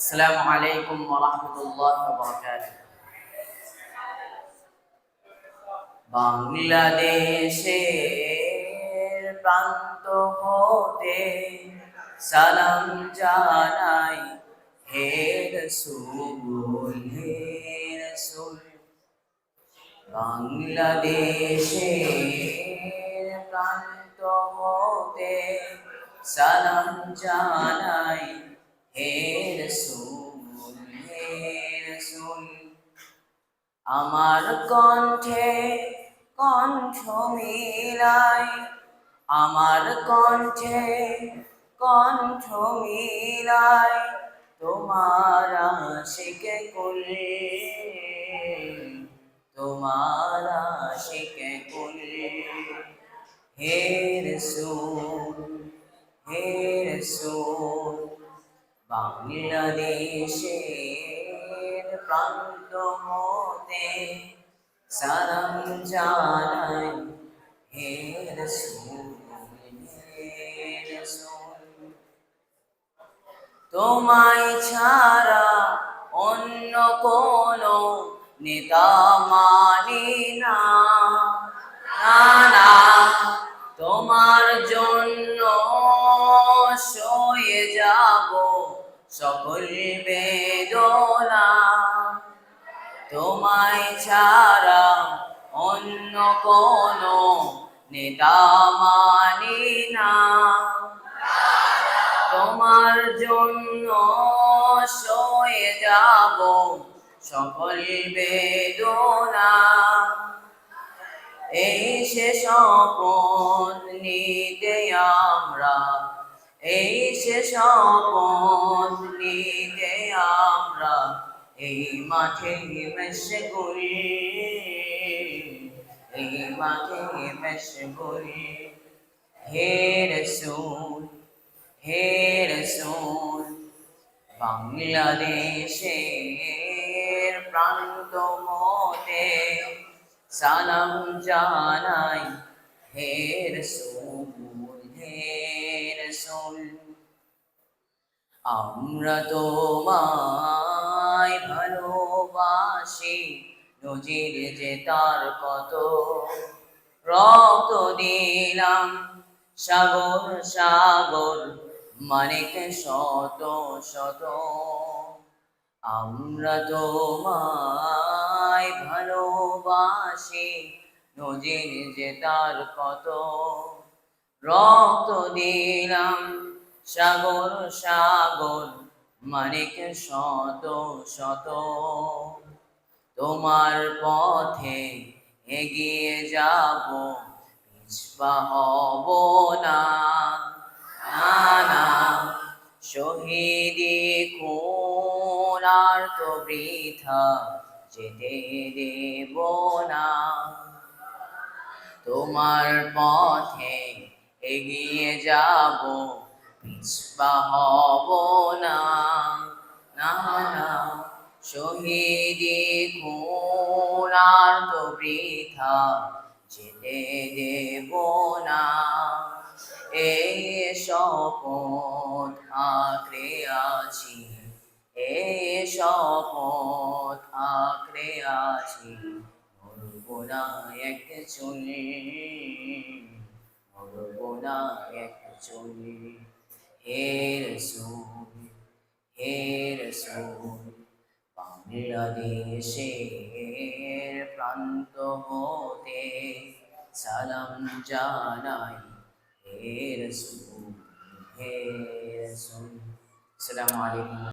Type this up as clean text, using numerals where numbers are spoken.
আসসালামু আলাইকুম ওয়া রাহমাতুল্লাহি ওয়া বারাকাতুহু। বাংলাদেশের প্রান্ত হতে সালাম জানাই, হে রাসূল হে রাসূল। বাংলাদেশের প্রান্ত হতে সালাম জানাই, হে রাসূল হে রাসূল। আমার কণ্ঠে কণ্ঠ মিলাই, আমার কণ্ঠে কণ্ঠ মিলাই, তোমার আশিকে কুল, তোমার আশিকে কুল। হে রাসূল হে রাসূল। বাংলাদেশের প্রান্ত হতে সালাম জানাই, হে রাসূল হে রাসূল। তোমায় ছাড়া অন্য কোনো নেতা মানি না, না না। তোমার জন্য সয়ে যাব সকল বেদনা। তোমায় ছাড়া অন্য কোনো নেতা মানি না, তোমার জন্য সয়ে যাব সকল বেদনা। এই সে শপথ নিতে আমরা, এই সে শপথ নিতে আমরা, এই মাঠে মশগুল, এই মাঠে মশগুল। হে রাসূল হে রাসূল। বাংলাদেশের প্রান্ত হতে সালাম জানাই, হে রাসূল হে রাসূল। আমরা তোমায় ভালোবাসি, নজির যে তার কত, রক্ত দিলাম সাগর সাগর, মানিক শত শত। আমরা তোমায় ভালোবাসি, নজির যে তার কত, রক্ত দিলাম সাগর সাগর, মানিক শত শত। তোমার পথে এগিয়ে যাব, পিছপা হব না, না না। শহীদি খুন আর তো বৃথা যেতে দেব না। তোমার পথে এগিয়ে যাব, পিছপা হব না, না না। শহীদি খুন আর তো বৃথা যেতে দেব না। এই শপথ আঁকড়ে আছি, এই শপথ আঁকড়ে আছি, মরব না এক চুল, মরব না এক চুল। হে রাসূল হে রাসূল। বাংলাদেশের প্রান্ত হতে সালাম জানাই, হে রাসূল হে রাসূল। আসসালামু আলাইকুম।